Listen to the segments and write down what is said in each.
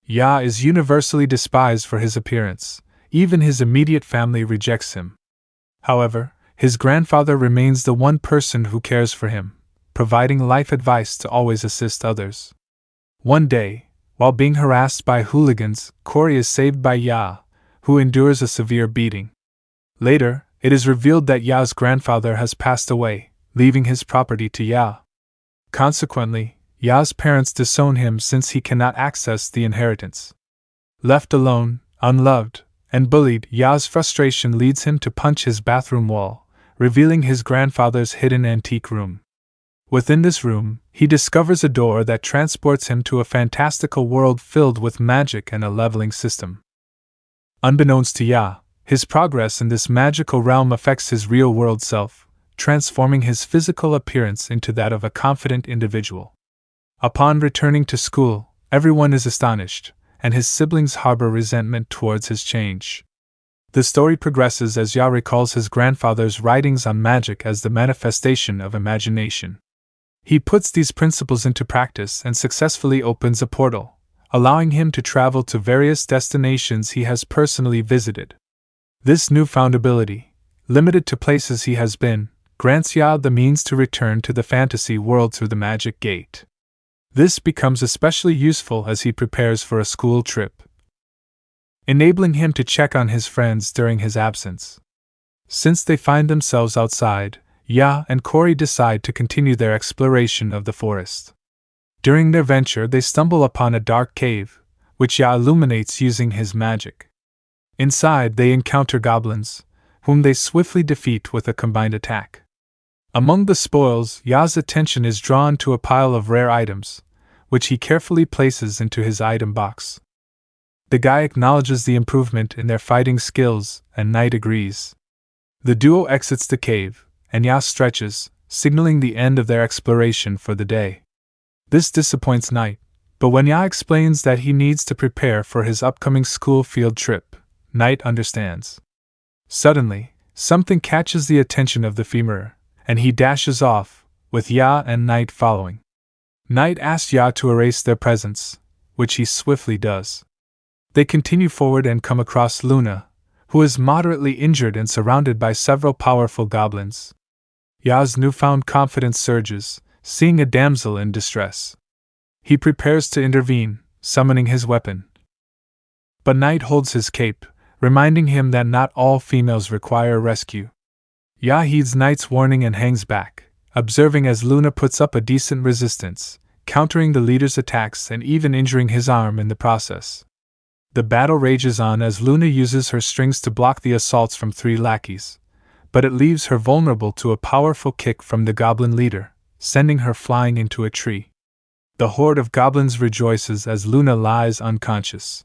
Ya is universally despised for his appearance, even his immediate family rejects him. However, his grandfather remains the one person who cares for him, providing life advice to always assist others. One day, while being harassed by hooligans, Cory is saved by Ya, who endures a severe beating. Later, it is revealed that Ya's grandfather has passed away, leaving his property to Ya. Consequently, Ya's parents disown him since he cannot access the inheritance. Left alone, unloved, and bullied, Ya's frustration leads him to punch his bathroom wall, revealing his grandfather's hidden antique room. Within this room, he discovers a door that transports him to a fantastical world filled with magic and a leveling system. Unbeknownst to Ya, his progress in this magical realm affects his real-world self, transforming his physical appearance into that of a confident individual. Upon returning to school, everyone is astonished, and his siblings harbor resentment towards his change. The story progresses as Ya recalls his grandfather's writings on magic as the manifestation of imagination. He puts these principles into practice and successfully opens a portal, allowing him to travel to various destinations he has personally visited. This newfound ability, limited to places he has been, grants Ya the means to return to the fantasy world through the magic gate. This becomes especially useful as he prepares for a school trip, enabling him to check on his friends during his absence. Since they find themselves outside, Ya and Cory decide to continue their exploration of the forest. During their venture, they stumble upon a dark cave, which Ya illuminates using his magic. Inside, they encounter goblins, whom they swiftly defeat with a combined attack. Among the spoils, Ya's attention is drawn to a pile of rare items, which he carefully places into his item box. The guy acknowledges the improvement in their fighting skills, and Knight agrees. The duo exits the cave, and Ya stretches, signaling the end of their exploration for the day. This disappoints Knight, but when Ya explains that he needs to prepare for his upcoming school field trip, Knight understands. Suddenly, something catches the attention of the femur, and he dashes off, with Ya and Knight following. Knight asks Ya to erase their presence, which he swiftly does. They continue forward and come across Luna, who is moderately injured and surrounded by several powerful goblins. Ya's newfound confidence surges, seeing a damsel in distress. He prepares to intervene, summoning his weapon. But Knight holds his cape, reminding him that not all females require rescue. Ya heeds Knight's warning and hangs back, observing as Luna puts up a decent resistance, countering the leader's attacks and even injuring his arm in the process. The battle rages on as Luna uses her strings to block the assaults from 3 lackeys, but it leaves her vulnerable to a powerful kick from the goblin leader, sending her flying into a tree. The horde of goblins rejoices as Luna lies unconscious.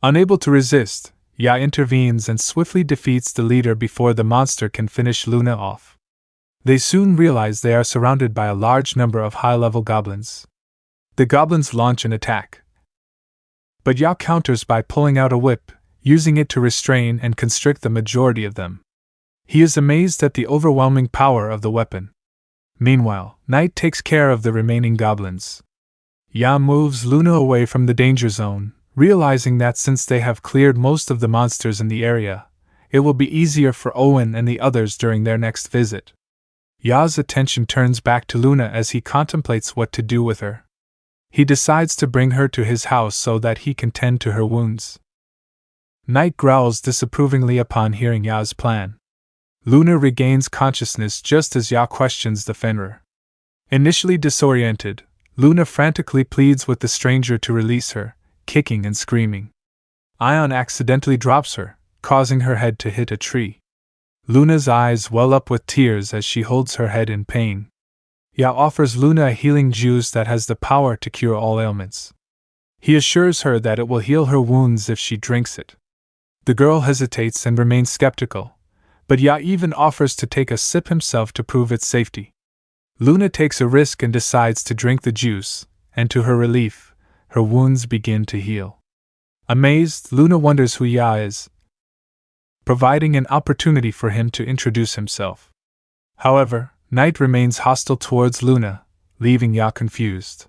Unable to resist, Ya intervenes and swiftly defeats the leader before the monster can finish Luna off. They soon realize they are surrounded by a large number of high-level goblins. The goblins launch an attack, but Ya counters by pulling out a whip, using it to restrain and constrict the majority of them. He is amazed at the overwhelming power of the weapon. Meanwhile, Knight takes care of the remaining goblins. Ya moves Luna away from the danger zone, realizing that since they have cleared most of the monsters in the area, it will be easier for Owen and the others during their next visit. Ya's attention turns back to Luna as he contemplates what to do with her. He decides to bring her to his house so that he can tend to her wounds. Knight growls disapprovingly upon hearing Ya's plan. Luna regains consciousness just as Ya questions the Fenrir. Initially disoriented, Luna frantically pleads with the stranger to release her, kicking and screaming. Ion accidentally drops her, causing her head to hit a tree. Luna's eyes well up with tears as she holds her head in pain. Ya offers Luna a healing juice that has the power to cure all ailments. He assures her that it will heal her wounds if she drinks it. The girl hesitates and remains skeptical, but Ya even offers to take a sip himself to prove its safety. Luna takes a risk and decides to drink the juice, and to her relief, her wounds begin to heal. Amazed, Luna wonders who Ya is, providing an opportunity for him to introduce himself. However, Knight remains hostile towards Luna, leaving Ya confused.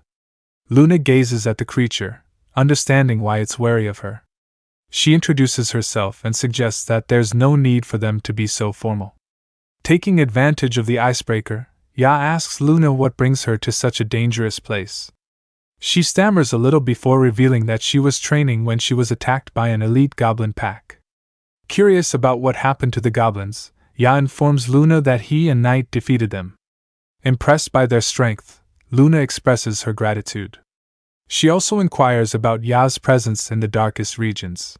Luna gazes at the creature, understanding why it's wary of her. She introduces herself and suggests that there's no need for them to be so formal. Taking advantage of the icebreaker, Ya asks Luna what brings her to such a dangerous place. She stammers a little before revealing that she was training when she was attacked by an elite goblin pack. Curious about what happened to the goblins, Ya informs Luna that he and Knight defeated them. Impressed by their strength, Luna expresses her gratitude. She also inquires about Ya's presence in the darkest regions.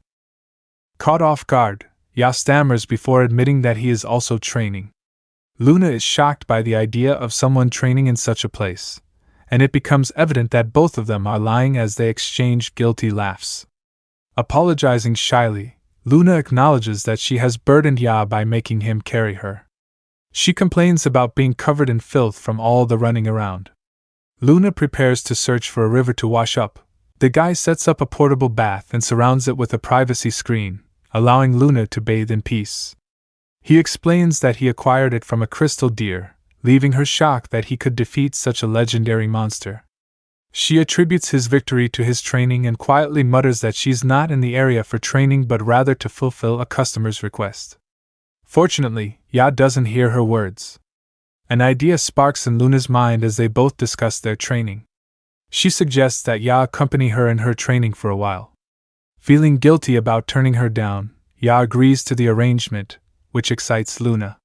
Caught off guard, Ya stammers before admitting that he is also training. Luna is shocked by the idea of someone training in such a place, and it becomes evident that both of them are lying as they exchange guilty laughs. Apologizing shyly, Luna acknowledges that she has burdened Ya by making him carry her. She complains about being covered in filth from all the running around. Luna prepares to search for a river to wash up. The guy sets up a portable bath and surrounds it with a privacy screen, allowing Luna to bathe in peace. He explains that he acquired it from a crystal deer, leaving her shocked that he could defeat such a legendary monster. She attributes his victory to his training and quietly mutters that she's not in the area for training but rather to fulfill a customer's request. Fortunately, Ya doesn't hear her words. An idea sparks in Luna's mind as they both discuss their training. She suggests that Ya accompany her in her training for a while. Feeling guilty about turning her down, Ya agrees to the arrangement, which excites Luna.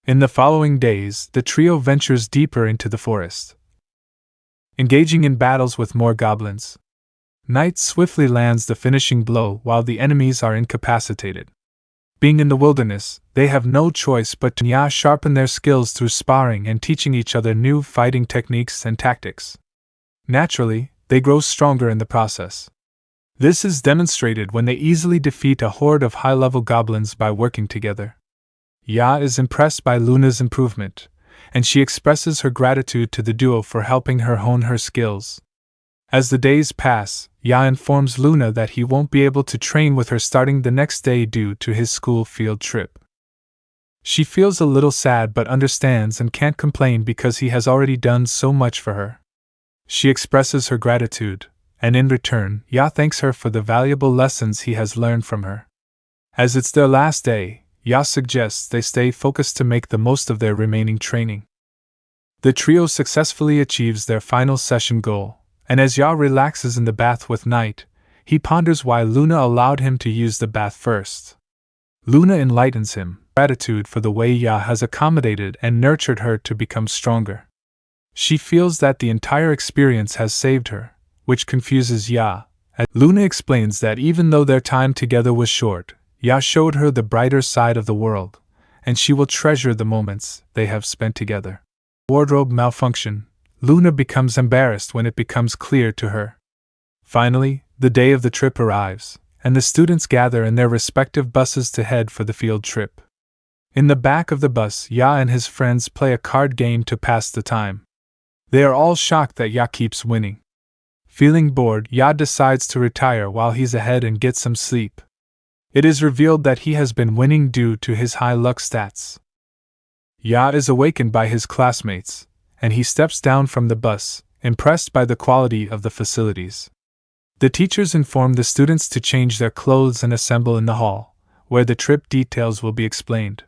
In the following days, the trio ventures deeper into the forest, engaging in battles with more goblins. Knight swiftly lands the finishing blow while the enemies are incapacitated. Being in the wilderness, they have no choice but to sharpen their skills through sparring and teaching each other new fighting techniques and tactics. Naturally, they grow stronger in the process. This is demonstrated when they easily defeat a horde of high-level goblins by working together. Ya is impressed by Luna's improvement, and she expresses her gratitude to the duo for helping her hone her skills. As the days pass, Ya informs Luna that he won't be able to train with her starting the next day due to his school field trip. She feels a little sad but understands and can't complain because he has already done so much for her. She expresses her gratitude, and in return, Ya thanks her for the valuable lessons he has learned from her. As it's their last day, Ya suggests they stay focused to make the most of their remaining training. The trio successfully achieves their final session goal, and as Ya relaxes in the bath with Knight, he ponders why Luna allowed him to use the bath first. Luna enlightens him, gratitude for the way Ya has accommodated and nurtured her to become stronger. She feels that the entire experience has saved her, which confuses Ya. Luna explains that even though their time together was short, Ya showed her the brighter side of the world, and she will treasure the moments they have spent together. Wardrobe malfunction. Luna becomes embarrassed when it becomes clear to her. Finally, the day of the trip arrives, and the students gather in their respective buses to head for the field trip. In the back of the bus, Ya and his friends play a card game to pass the time. They are all shocked that Ya keeps winning. Feeling bored, Ya decides to retire while he's ahead and get some sleep. It is revealed that he has been winning due to his high luck stats. Ya is awakened by his classmates, and he steps down from the bus, impressed by the quality of the facilities. The teachers inform the students to change their clothes and assemble in the hall, where the trip details will be explained.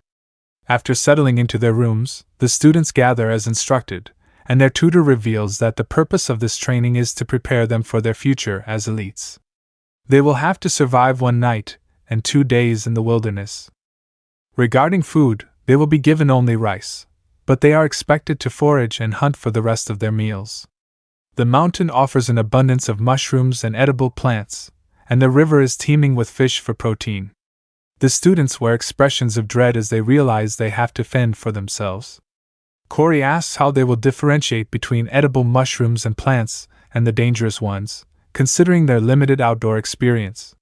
After settling into their rooms, the students gather as instructed, and their tutor reveals that the purpose of this training is to prepare them for their future as elites. They will have to survive 1 night and 2 days in the wilderness. Regarding food, they will be given only rice, but they are expected to forage and hunt for the rest of their meals. The mountain offers an abundance of mushrooms and edible plants, and the river is teeming with fish for protein. The students wear expressions of dread as they realize they have to fend for themselves. Corey asks how they will differentiate between edible mushrooms and plants and the dangerous ones, considering their limited outdoor experience.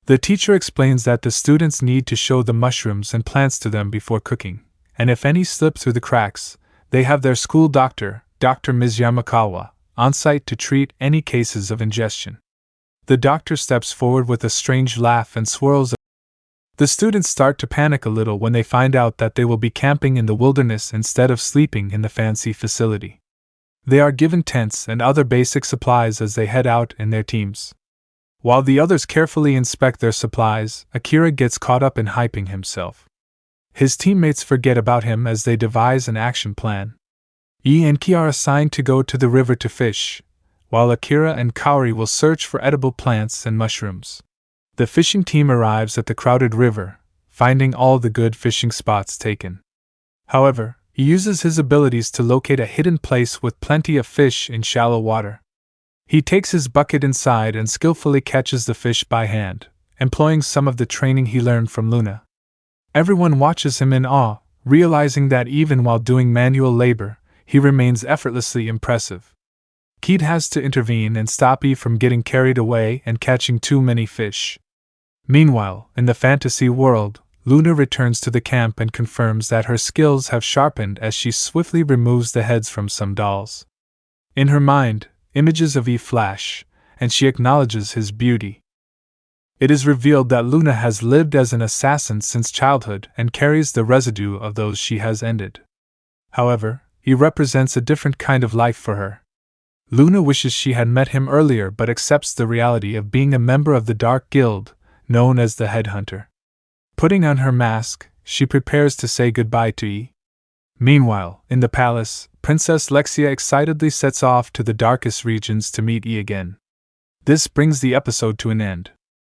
The teacher explains that the students need to show the mushrooms and plants to them before cooking, and if any slip through the cracks, they have their school doctor, Dr. Ms. Yamakawa, on site to treat any cases of ingestion. The doctor steps forward with a strange laugh and swirls. The students start to panic a little when they find out that they will be camping in the wilderness instead of sleeping in the fancy facility. They are given tents and other basic supplies as they head out in their teams. While the others carefully inspect their supplies, Akira gets caught up in hyping himself. His teammates forget about him as they devise an action plan. Yi and Ki are assigned to go to the river to fish, while Akira and Kaori will search for edible plants and mushrooms. The fishing team arrives at the crowded river, finding all the good fishing spots taken. However, he uses his abilities to locate a hidden place with plenty of fish in shallow water. He takes his bucket inside and skillfully catches the fish by hand, employing some of the training he learned from Luna. Everyone watches him in awe, realizing that even while doing manual labor, he remains effortlessly impressive. Keat has to intervene and stop Yi from getting carried away and catching too many fish. Meanwhile, in the fantasy world, Luna returns to the camp and confirms that her skills have sharpened as she swiftly removes the heads from some dolls. In her mind, images of Yi flash, and she acknowledges his beauty. It is revealed that Luna has lived as an assassin since childhood and carries the residue of those she has ended. However, he represents a different kind of life for her. Luna wishes she had met him earlier but accepts the reality of being a member of the Dark Guild, known as the Headhunter. Putting on her mask, she prepares to say goodbye to Yi. Meanwhile, in the palace, Princess Lexia excitedly sets off to the darkest regions to meet Yi again. This brings the episode to an end.